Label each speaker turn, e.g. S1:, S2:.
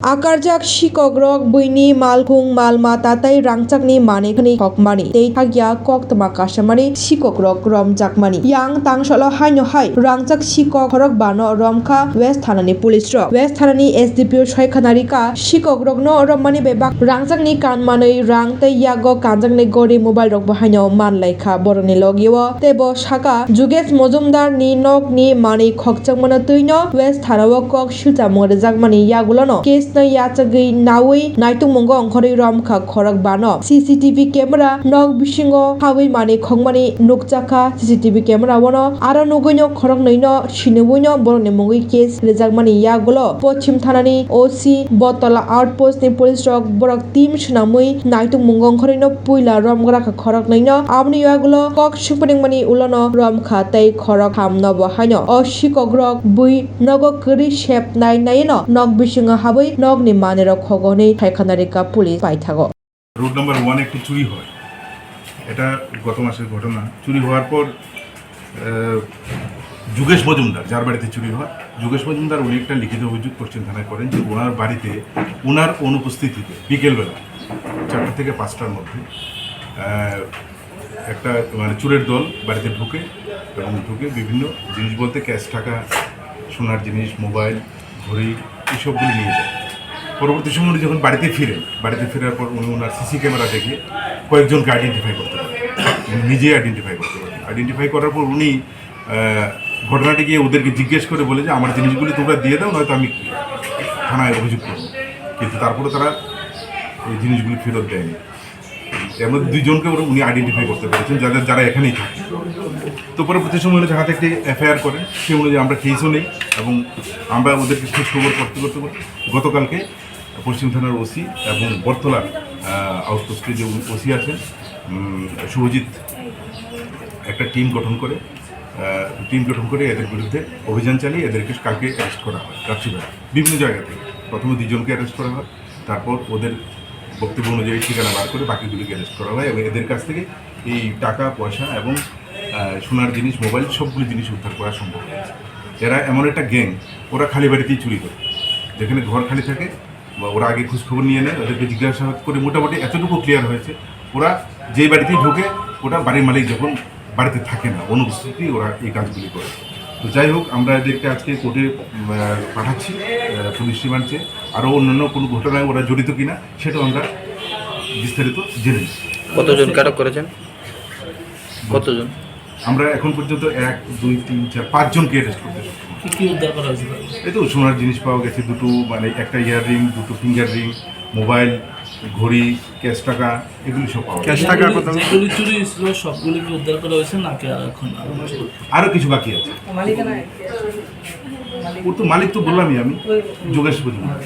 S1: Akarjak Shikogrok Buini Malkung Malma Tatai Rangchakni Manikni Hokmani Tei Hagya Koktama Kashamani Shikogrok Rom Jakmani Yang Tangshala Haino Hai Rangchak Shikok Horok Bano Romka West Thanani Police Ro West Thanani SDPO Shoikanarika Shikogrok no Romani Bebak Rangchakni Kanmanui Rang Tei Yago Kanjakni Gori Mobile Rok Bahaino Manlaika Boroni Logiwo Tebo Shaka Juges Mojumdar ni Nok ni Mani Khokchakmana Tuino West Thanawo Kok Shuta Jakmani Yagulono Yachagi Nawi Naitung Mongong Khori Romka Khorak Bano CCTV camera Nog Bishingo Hawi Mani Khongmani Nukchaka CCTV camera Wono Aro Nugoino Khorok Noino Shinubuino Boroni Mongi case Rejakmani Yagulo Pochim Thanani OC Botola Outpost ni Police Rok Borok Team Shunamui Naitung Mongong Khorino Puila Romgraka Khorok Noino Abni Yagulo Kok Shupringmani Ulono Romka Tei Khorok Hamno Bahaino O Shikogrok Bui Nogo Kuri Shep Nai Naino Nog Bishingo Hawi Nog ni Manero Khogoni Thaikanarika Police Paithago
S2: road number 1 একটি চুরি হয়। এটা গত মাসের ঘটনা। চুরি হওয়ার পর যুগেশ মজুমদার যার বাড়িতে চুরি হয়, যুগেশ মজুমদার উনি একটা লিখিত অভিযোগ পশ্চিম থানায় করেন যে ওনার বাড়িতে ওনার অনুপস্থিতিতে বিকেলবেলা 4টা থেকে 5টার মধ্যে একটা চোরের দল বাড়িতে ঢুকে এবং বিভিন্ন জিনিস বলতে ক্যাশ টাকা, সোনার জিনিস, মোবাইল, ঘড়ি এইসবগুলি নিয়ে যায়। পরবর্তী সময় উনি যখন বাড়িতে ফেরার পর উনি ওনার সিসি ক্যামেরা দেখে কয়েকজনকে আইডেন্টিফাই করতে পারেন, নিজেই আইডেন্টিফাই করতে পারেন। আইডেন্টিফাই করার পর উনি ঘটনাটি গিয়ে ওদেরকে জিজ্ঞেস করে বলে যে আমার জিনিসগুলি তোমরা দিয়ে দাও, নয়তো আমি থানায় অভিযোগ করব। কিন্তু তারপরে তারা এই জিনিসগুলি ফেরত দেয়নি। এর মধ্যে 2 জনকে উনি আইডেন্টিফাই করতে পেরেছেন যারা এখানেই থাকে। তো পরবর্তী সময় উনি হাতে একটি এফআইআর করেন, সেই অনুযায়ী আমরা কেসও নেই এবং আমরা ওদেরকে খোঁজখবর করতে গতকালকে পশ্চিম থানার ওসি এবং বরতলার আউটপোস্টে যে ওসি আছেন শুভজিৎ একটা টিম গঠন করে এদের বিরুদ্ধে অভিযান চালিয়ে এদেরকে কালকে অ্যারেস্ট করা হয়। রাত্রিবেলা বিভিন্ন জায়গা থেকে প্রথমে 2 জনকে অ্যারেস্ট করা হয়, তারপর ওদের বক্তব্য অনুযায়ী ঠিকানা বার করে বাকিগুলিকে অ্যারেস্ট করা হয় এবং এদের কাছ থেকে এই টাকা পয়সা এবং সোনার জিনিস, মোবাইল সবগুলি জিনিস উদ্ধার করা সম্ভব হয়েছে। এরা এমন একটা গ্যাং, ওরা খালি বাড়িতেই চুরি করে, যেখানে ঘর খালি থাকে ওরা আগে খোঁজখবর নিয়ে নেয়, ওদেরকে জিজ্ঞাসাবাদ করে মোটামুটি এতটুকু ক্লিয়ার হয়েছে ওরা যেই বাড়িতেই ঢোকে ওটা বাড়ির মালিক যখন বাড়িতে থাকে না অনুপস্থিতি ওরা এই কাজগুলি করে। তো যাই হোক, আমরা এদেরকে আজকে কোর্টে পাঠাচ্ছি পুলিশ রিমান্ডে। আরও অন্যান্য কোনো ঘটনায় ওরা জড়িত কিনা সেটাও আমরা বিস্তারিত জেনে নিচ্ছি।
S3: কতজনকে আটক করেছেন? কতজন?
S2: আমরা এখন পর্যন্ত 1, 2, 3, 4, 5 জনকে অ্যারেস্ট করতে সক্ষম।
S4: কি উদ্ধার করা হয়েছে?
S2: এই তো সোনার জিনিস পাওয়া গেছে, 2টো একটা ইয়াররিং, 2টো ফিঙ্গার রিং, মোবাইল, ঘড়ি, ক্যাশ টাকা, এগুলি সব পাওয়া গেছে।
S4: যেগুলি চুরি ছিল সবগুলি কি উদ্ধার করা হয়েছে নাকি এখন
S2: আরও কিছু বাকি আছে? ওর তো মালিক তো বললামই আমি, যোগেশ মজুমদার।